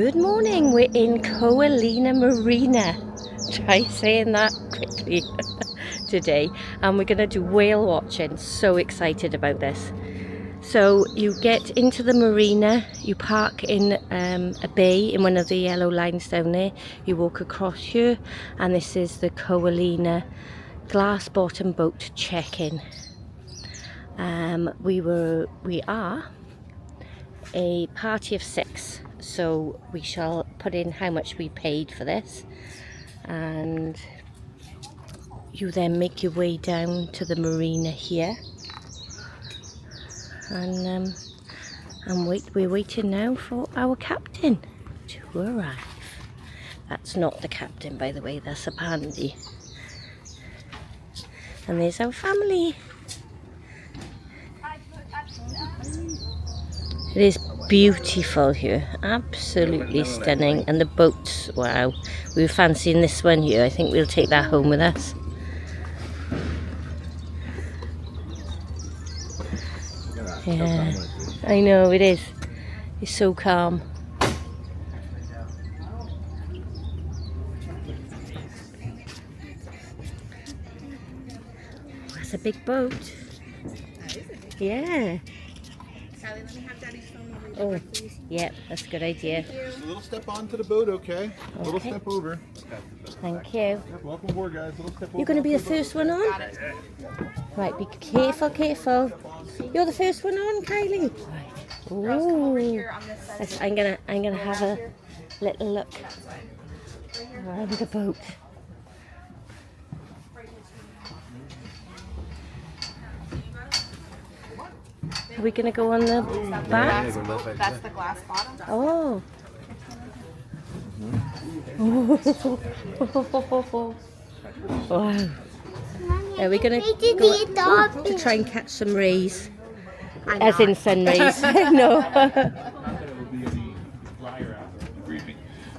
Good morning, we're in Ko Olina Marina. Try saying that quickly today. And we're going to do whale watching. So excited about this. So you get into the marina, you park in a bay in one of the yellow lines down there. You walk across here and this is the Ko Olina glass bottom boat check-in. We are a party of 6, so we shall put in how much we paid for this, and you then make your way down to the marina here, and we're waiting now for our captain to arrive. That's not the captain, by the way, that's a Pandy. And there's our family. It is beautiful here, absolutely stunning, and the boats, wow, we were fancying this one here. I think we'll take that home with us. Yeah, I know, it is, it's so calm. That's a big boat. Yeah. Kylie, let me have Daddy's phone over Oh, here, please. yeah, that's a good idea. Just a little step onto the boat, okay? A little step over. Thank you. Yep, welcome aboard, guys. Little step over. You're going to be the first one on? Got it. Right, be careful, careful. You're the first one on, Kylie. Girls, come over Ooh. here on this side. I'm gonna have a little look around the boat. Are we gonna go on the back? That's the glass bottom. Oh. Wow. Are we gonna go to try and catch some rays? As in sun rays? No.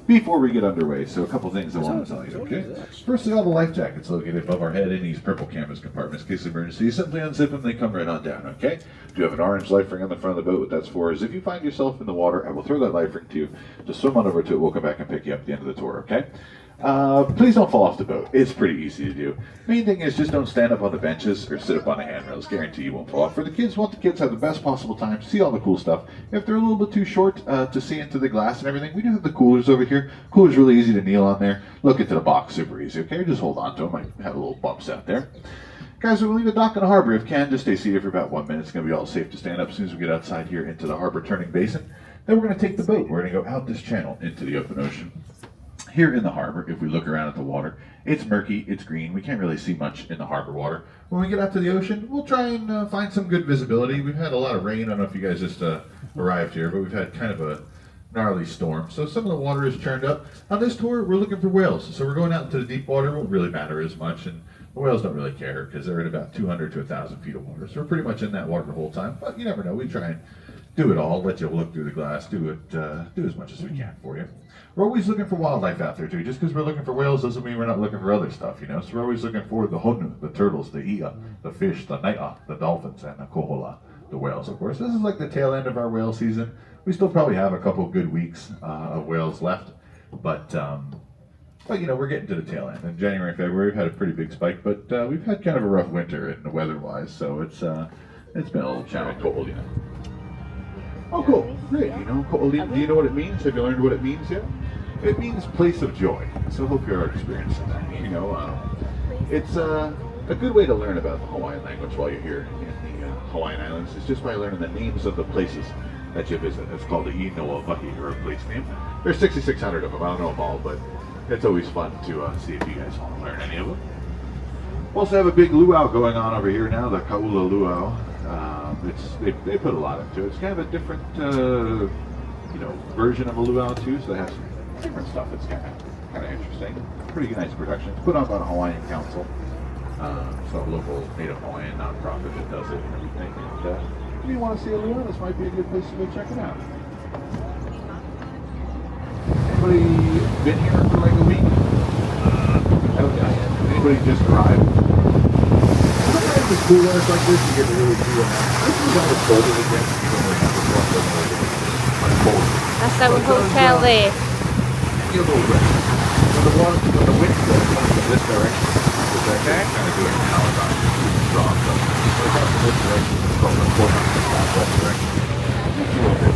Before we get underway, so a couple things I want to tell you, okay? Firstly, all the life jackets located above our head in these purple canvas compartments in case of emergency. You simply unzip them, they come right on down, okay? Do you have an orange life ring on the front of the boat? What that's for is if you find yourself in the water, I will throw that life ring to you. Just swim on over to it, we'll come back and pick you up at the end of the tour, okay? Please don't fall off the boat. It's pretty easy to do. Main thing is just don't stand up on the benches or sit up on the handrails. Guarantee you won't fall off. For the kids, want the kids to have the best possible time, see all the cool stuff. If they're a little bit too short to see into the glass and everything, we do have the coolers over here. Cooler's really easy to kneel on there. Look into the box, super easy, okay? Just hold on to them. I have a little bumps out there. Guys, we'll leave the dock in the harbor. If you can, just stay seated for about 1 minute. It's going to be all safe to stand up as soon as we get outside here into the harbor turning basin. Then we're going to take the boat. We're going to go out this channel into the open ocean. Here in the harbor, if we look around at the water, it's murky, it's green, we can't really see much in the harbor water. When we get out to the ocean, we'll try and find some good visibility. We've had a lot of rain, I don't know if you guys just arrived here, but we've had kind of a gnarly storm. So some of the water is churned up. On this tour, we're looking for whales. So we're going out into the deep water, it won't really matter as much, and the whales don't really care because they're at about 200 to 1,000 feet of water. So we're pretty much in that water the whole time, but you never know, we try and do it all, let you look through the glass, do as much as we can for you. We're always looking for wildlife out there too. Just because we're looking for whales doesn't mean we're not looking for other stuff, you know. So we're always looking for the honu, the turtles, the ia, the fish, the naia, the dolphins, and the kohola, the whales, of course. This is like the tail end of our whale season. We still probably have a couple good weeks of whales left, but you know, we're getting to the tail end. In January and February, we've had a pretty big spike, but we've had kind of a rough winter in the weather-wise, so it's been a little challenging. Ko Olina. Oh, cool. Great. You know, Ko Olina, do you know what it means? Have you learned what it means yet? It means place of joy. So I hope you're experiencing that. You know, it's a good way to learn about the Hawaiian language while you're here in the Hawaiian Islands. It's just by learning the names of the places that you visit. It's called the Inoa Vahi, or a place name. There's 6,600 of them. I don't know them all, but it's always fun to see if you guys want to learn any of them. We also have a big luau going on over here now, the Kaula Luau. They put a lot into it. It's kind of a different, you know, version of a luau too. So they have some different stuff that's kind of interesting. Pretty nice production. It's put on by the Hawaiian Council, so a local Native Hawaiian nonprofit that does it and everything. And if you want to see a luau, this might be a good place to go check it out. Anybody been here for like a week? Anybody just arrived? Sometimes it's cool when it's like this, you get to really see what happens. This is almost colder again. You don't really have to walk over. forward. That's our hotel there. Get a little rest. When the wind comes in this direction, which I can kind of doing now as I'm strong, so when it comes in this direction, it's called the southwest direction. It's a little bit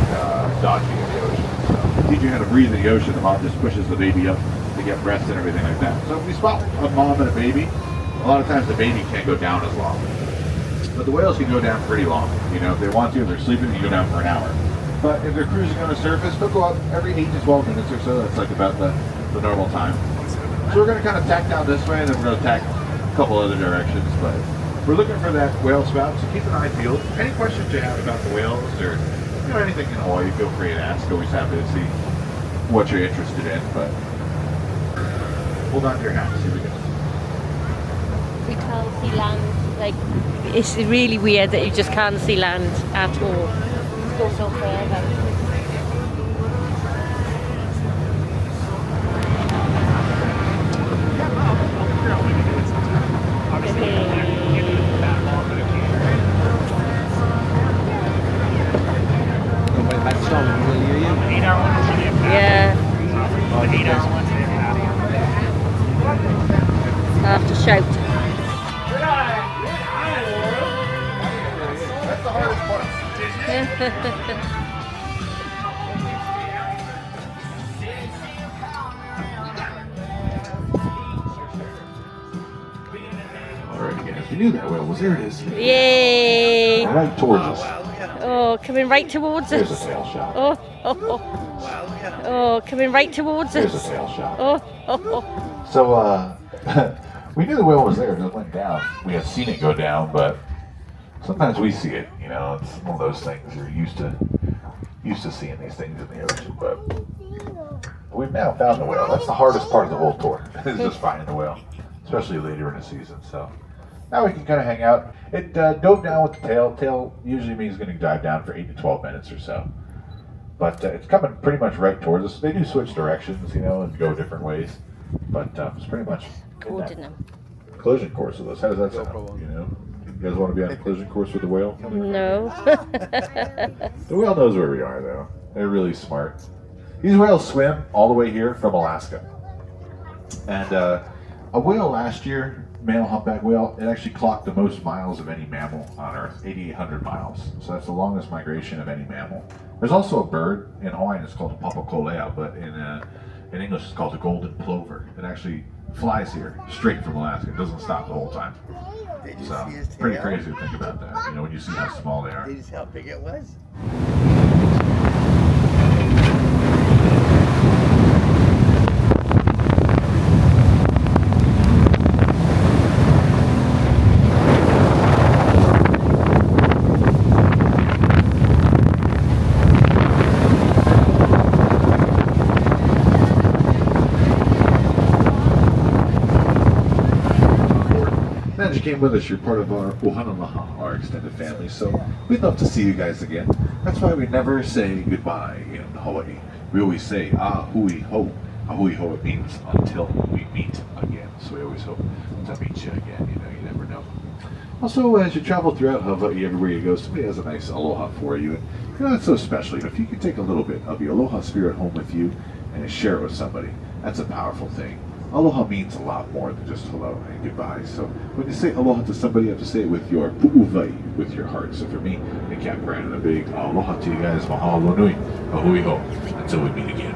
dodgy in the ocean. So teach you how to breathe in the ocean. The mom just pushes the baby up to get breast and everything like that. So if we spot a mom and a baby, a lot of times the baby can't go down as long. But the whales can go down pretty long. You know, if they want to, if they're sleeping, they can go down for an hour. But if they're cruising on the surface, they'll go up every 8 to 12 minutes or so. That's like about the normal time. So we're going to kind of tack down this way, and then we're going to tack a couple other directions. But we're looking for that whale spout, so keep an eye peeled. Any questions you have about the whales or anything in Hawaii, feel free to ask. Always happy to see what you're interested in. But hold on to your hat, see what we got. We can't see land. Like, it's really weird that you just can't see land at all. Go so further. Yeah. I have to shout. That's the hardest part. Alright guys, we knew that whale was there. It is. Yay! Right towards us. Oh, coming right towards There's a us. tail shot. Oh, coming right towards There's a us. tail shot. Oh. So, we knew the whale was there. It just went down. We had seen it go down, but sometimes we see it. You know, it's one of those things. You're used to seeing these things in the ocean, but we've now found the whale. That's the hardest part of the whole tour, is just finding the whale, especially later in the season. So now we can kind of hang out. It dove down with the tail. Tail usually means it's going to dive down for 8 to 12 minutes or so. But it's coming pretty much right towards us. They do switch directions, and go different ways. But it's pretty much collision course with us. How does that sound? You guys want to be on a collision course with the whale? No. The whale knows where we are, though. They're really smart. These whales swim all the way here from Alaska. And a whale last year, male humpback whale, it actually clocked the most miles of any mammal on Earth, 8,800 miles. So that's the longest migration of any mammal. There's also a bird, in Hawaiian it's called a papakolea, but in English it's called a golden plover. It actually flies here, straight from Alaska. It doesn't stop the whole time. So, pretty crazy to think about that, when you see how small they are. Did you see how big it was? Glad you came with us. You're part of our Ohana, our extended family, so we'd love to see you guys again. That's why we never say goodbye in Hawaii. We always say ahui ho. Ahui ho, it means until we meet again. So we always hope to meet you again. You never know. Also, as you travel throughout Hawaii, everywhere you go, somebody has a nice aloha for you. And that's so special. If you can take a little bit of your aloha spirit home with you and share it with somebody, that's a powerful thing. Aloha means a lot more than just hello and goodbye. So when you say aloha to somebody, you have to say it with your pu'uvai, with your heart. So for me, and Captain Brandon, a big aloha to you guys. Mahalo nui. Ahui ho. Until we meet again.